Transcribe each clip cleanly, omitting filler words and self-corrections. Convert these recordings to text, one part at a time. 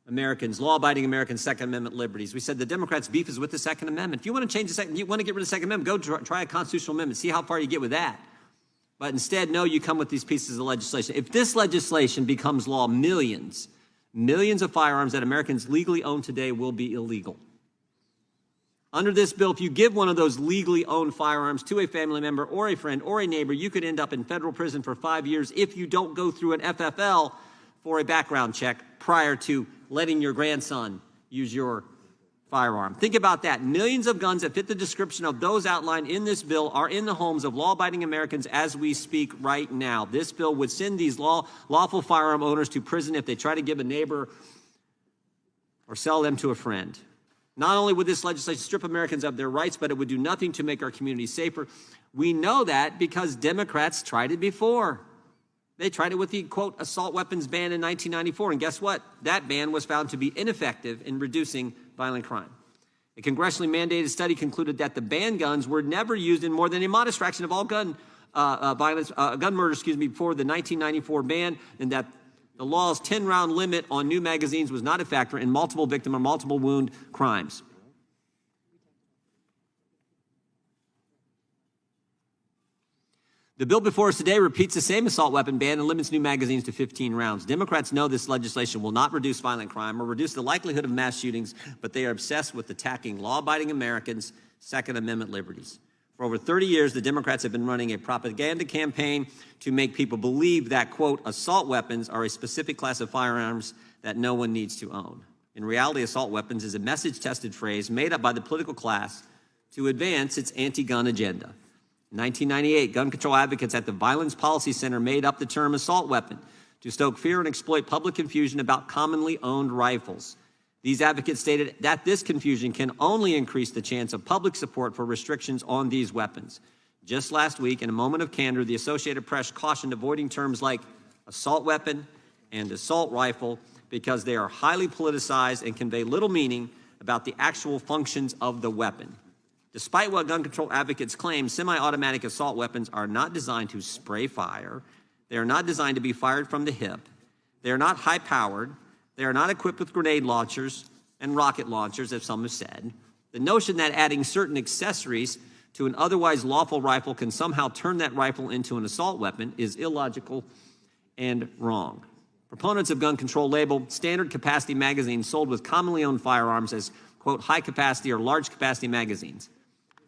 Americans, law-abiding Americans' Second Amendment liberties. We said the Democrats' beef is with the Second Amendment. If you want to change the Second, you want to get rid of the Second Amendment, go try a constitutional amendment. See how far you get with that. But instead, no, you come with these pieces of legislation. If this legislation becomes law, millions of firearms that Americans legally own today will be illegal. Under this bill, if you give one of those legally owned firearms to a family member or a friend or a neighbor, you could end up in federal prison for 5 years if you don't go through an FFL for a background check prior to letting your grandson use your firearm. Think about that. Millions of guns that fit the description of those outlined in this bill are in the homes of law-abiding Americans as we speak right now. This bill would send these lawful firearm owners to prison if they try to give a neighbor or sell them to a friend. Not only would this legislation strip Americans of their rights, but it would do nothing to make our communities safer. We know that because Democrats tried it before. They tried it with the, quote, assault weapons ban in 1994. And guess what? That ban was found to be ineffective in reducing violent crime. A congressionally mandated study concluded that the banned guns were never used in more than a modest fraction of all gun murders, before the 1994 ban, and that the law's 10-round limit on new magazines was not a factor in multiple victim or multiple wound crimes. The bill before us today repeats the same assault weapon ban and limits new magazines to 15 rounds. Democrats know this legislation will not reduce violent crime or reduce the likelihood of mass shootings, but they are obsessed with attacking law-abiding Americans' Second Amendment liberties. For over 30 years, the Democrats have been running a propaganda campaign to make people believe that, quote, assault weapons are a specific class of firearms that no one needs to own. In reality, assault weapons is a message-tested phrase made up by the political class to advance its anti-gun agenda. In 1998, gun control advocates at the Violence Policy Center made up the term assault weapon to stoke fear and exploit public confusion about commonly owned rifles. These advocates stated that this confusion can only increase the chance of public support for restrictions on these weapons. Just last week, in a moment of candor, the Associated Press cautioned avoiding terms like assault weapon and assault rifle because they are highly politicized and convey little meaning about the actual functions of the weapon. Despite what gun control advocates claim, semi-automatic assault weapons are not designed to spray fire. They are not designed to be fired from the hip. They are not high-powered. They are not equipped with grenade launchers and rocket launchers, as some have said. The notion that adding certain accessories to an otherwise lawful rifle can somehow turn that rifle into an assault weapon is illogical and wrong. Proponents of gun control label standard capacity magazines sold with commonly owned firearms as, quote, high-capacity or large-capacity magazines.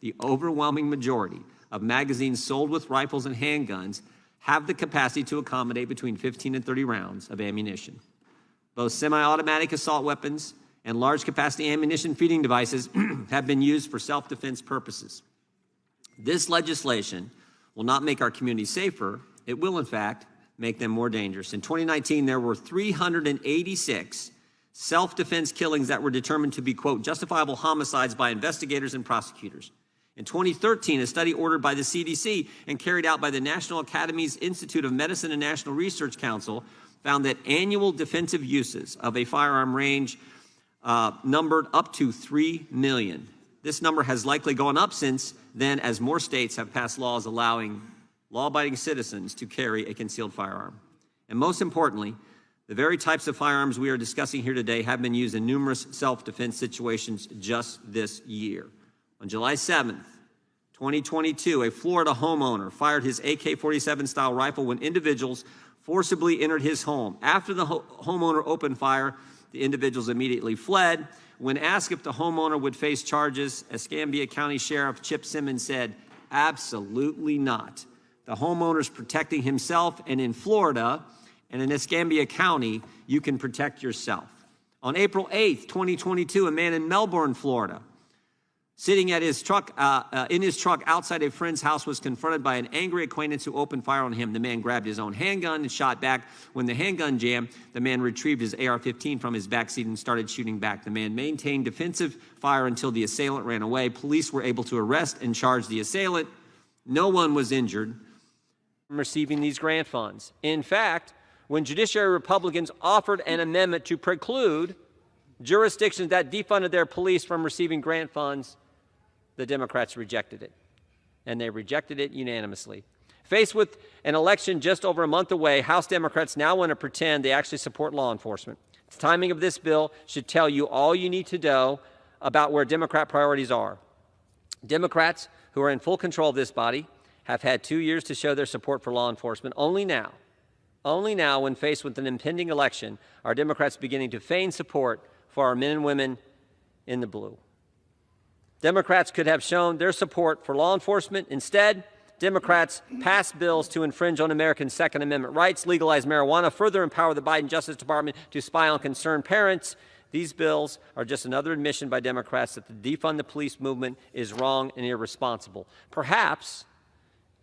The overwhelming majority of magazines sold with rifles and handguns have the capacity to accommodate between 15 and 30 rounds of ammunition. Both semi-automatic assault weapons and large-capacity ammunition feeding devices have been used for self-defense purposes. This legislation will not make our communities safer. It will, in fact, make them more dangerous. In 2019, there were 386 self-defense killings that were determined to be, quote, justifiable homicides by investigators and prosecutors. In 2013, a study ordered by the CDC and carried out by the National Academies Institute of Medicine and National Research Council found that annual defensive uses of a firearm range numbered up to 3 million. This number has likely gone up since then as more states have passed laws allowing law-abiding citizens to carry a concealed firearm. And most importantly, the very types of firearms we are discussing here today have been used in numerous self-defense situations just this year. On July 7th, 2022, a Florida homeowner fired his AK-47 style rifle when individuals forcibly entered his home. After the homeowner opened fire, the individuals immediately fled. When asked if the homeowner would face charges, Escambia County Sheriff Chip Simmons said, absolutely not. The homeowner is protecting himself, and in Florida and in Escambia County, you can protect yourself. On April 8th, 2022, a man in Melbourne, Florida, sitting at his truck, in his truck outside a friend's house, was confronted by an angry acquaintance who opened fire on him. The man grabbed his own handgun and shot back. When the handgun jammed, the man retrieved his AR-15 from his backseat and started shooting back. The man maintained defensive fire until the assailant ran away. Police were able to arrest and charge the assailant. No one was injured from receiving these grant funds. In fact, when Judiciary Republicans offered an amendment to preclude jurisdictions that defunded their police from receiving grant funds, the Democrats rejected it, and they rejected it unanimously. Faced with an election just over a month away, House Democrats now want to pretend they actually support law enforcement. The timing of this bill should tell you all you need to know about where Democrat priorities are. Democrats who are in full control of this body have had 2 years to show their support for law enforcement. Only now, when faced with an impending election, are Democrats beginning to feign support for our men and women in the blue. Democrats could have shown their support for law enforcement. Instead, Democrats pass bills to infringe on American Second Amendment rights, legalize marijuana, further empower the Biden Justice Department to spy on concerned parents. These bills are just another admission by Democrats that the defund the police movement is wrong and irresponsible. Perhaps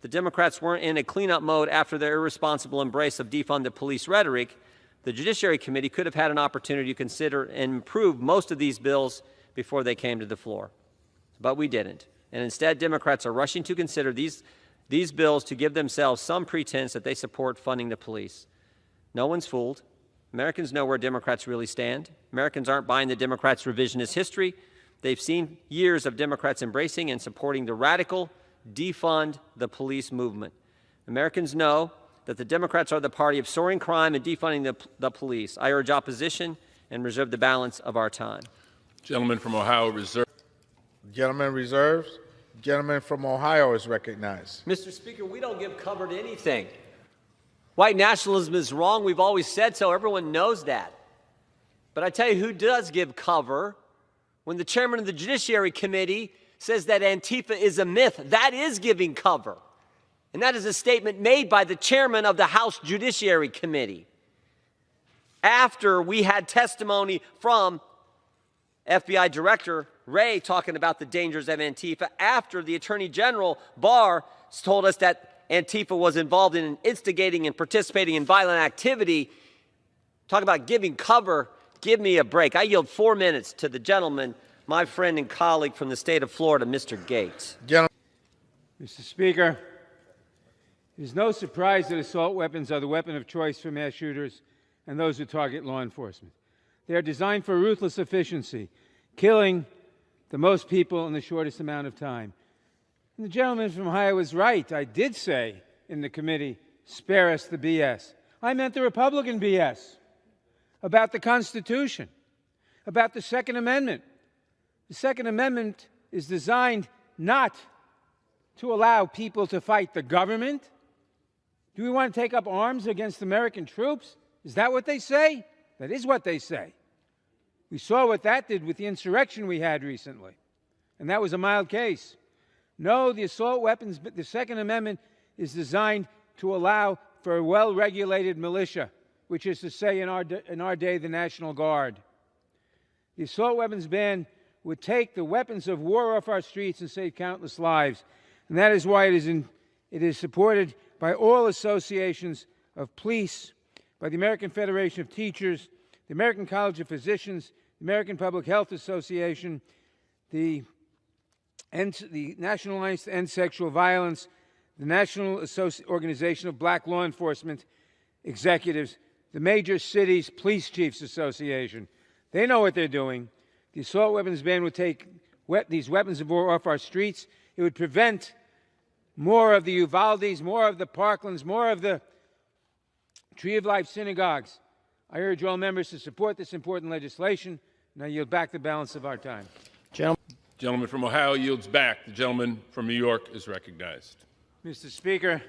the Democrats weren't in a cleanup mode after their irresponsible embrace of defund the police rhetoric. The Judiciary Committee could have had an opportunity to consider and improve most of these bills before they came to the floor. But we didn't. And instead, Democrats are rushing to consider these bills to give themselves some pretense that they support funding the police. No one's fooled. Americans know where Democrats really stand. Americans aren't buying the Democrats' revisionist history. They've seen years of Democrats embracing and supporting the radical defund the police movement. Americans know that the Democrats are the party of soaring crime and defunding the police. I urge opposition and reserve the balance of our time. Gentleman from Ohio reserves. Gentleman reserves. Gentleman from Ohio is recognized. Mr. Speaker, we don't give cover to anything. White nationalism is wrong. We've always said so. Everyone knows that. But I tell you who does give cover. When the chairman of the Judiciary Committee says that Antifa is a myth, that is giving cover. And that is a statement made by the chairman of the House Judiciary Committee. After we had testimony from FBI Director Wray talking about the dangers of Antifa, after the Attorney General Barr told us that Antifa was involved in instigating and participating in violent activity. Talk about giving cover. Give me a break. I yield 4 minutes to the gentleman, my friend and colleague from the state of Florida, Mr. Gates. Gentleman. Mr. Speaker, it is no surprise that assault weapons are the weapon of choice for mass shooters and those who target law enforcement. They are designed for ruthless efficiency, killing the most people in the shortest amount of time. And the gentleman from Ohio was right. I did say in the committee, spare us the BS. I meant the Republican BS about the Constitution, about the Second Amendment. The Second Amendment is designed not to allow people to fight the government. Do we want to take up arms against American troops? Is that what they say? That is what they say. We saw what that did with the insurrection we had recently, and that was a mild case. No, the assault weapons, the Second Amendment is designed to allow for a well-regulated militia, which is to say in our day, the National Guard. The assault weapons ban would take the weapons of war off our streets and save countless lives. And that is why it is supported by all associations of police, by the American Federation of Teachers, the American College of Physicians, the American Public Health Association, the National Alliance to End Sexual Violence, the National Organization of Black Law Enforcement Executives, the Major Cities Police Chiefs Association. They know what they're doing. The assault weapons ban would take these weapons of war off our streets. It would prevent more of the Uvaldes, more of the Parklands, more of the Tree of Life synagogues. I urge all members to support this important legislation, and I yield back the balance of our time. Gentleman from Ohio yields back. The gentleman from New York is recognized. Mr. Speaker,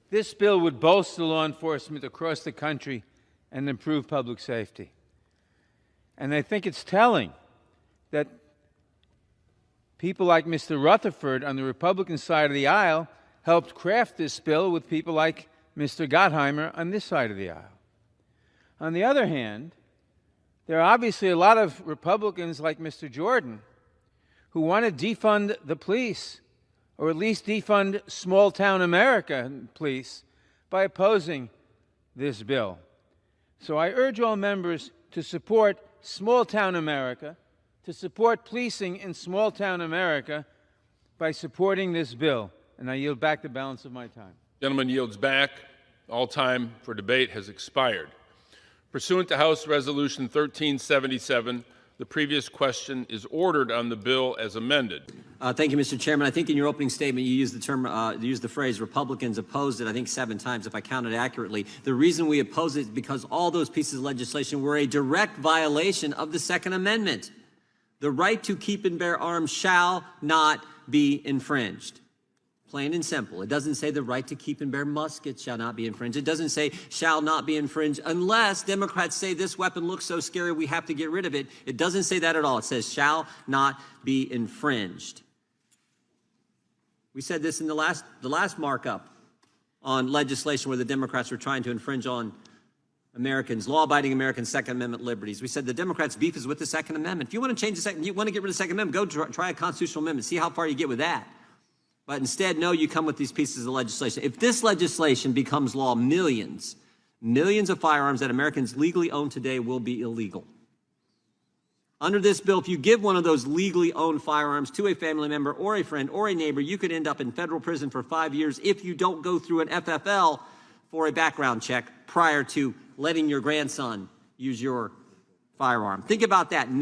this bill would bolster law enforcement across the country and improve public safety. And I think it's telling that people like Mr. Rutherford on the Republican side of the aisle helped craft this bill with people like Mr. Gottheimer on this side of the aisle. On the other hand, there are obviously a lot of Republicans like Mr. Jordan who want to defund the police, or at least defund small-town America police, by opposing this bill. So I urge all members to support small-town America, to support policing in small-town America by supporting this bill. And I yield back the balance of my time. Gentleman yields back. All time for debate has expired. Pursuant to House Resolution 1377, The previous question is ordered on the bill as amended. Thank you, Mr. Chairman. I think in your opening statement you used the term, you used the phrase Republicans opposed it, I think 7 times if I counted accurately. The reason we oppose it is because all those pieces of legislation were a direct violation of the Second Amendment. The right to keep and bear arms shall not be infringed. Plain and simple. It doesn't say the right to keep and bear muskets shall not be infringed. It doesn't say shall not be infringed unless Democrats say this weapon looks so scary we have to get rid of it. It doesn't say that at all. It says shall not be infringed. We said this in the last markup on legislation where the Democrats were trying to infringe on Americans, law-abiding American Second Amendment liberties. We said the Democrats' beef is with the Second Amendment. If you want to change the Second, you want to get rid of the Second Amendment, go try a constitutional amendment. See how far you get with that. But instead, no, you come with these pieces of legislation. If this legislation becomes law, millions of firearms that Americans legally own today will be illegal. Under this bill, if you give one of those legally owned firearms to a family member or a friend or a neighbor, you could end up in federal prison for 5 years if you don't go through an FFL for a background check prior to letting your grandson use your firearm. Think about that.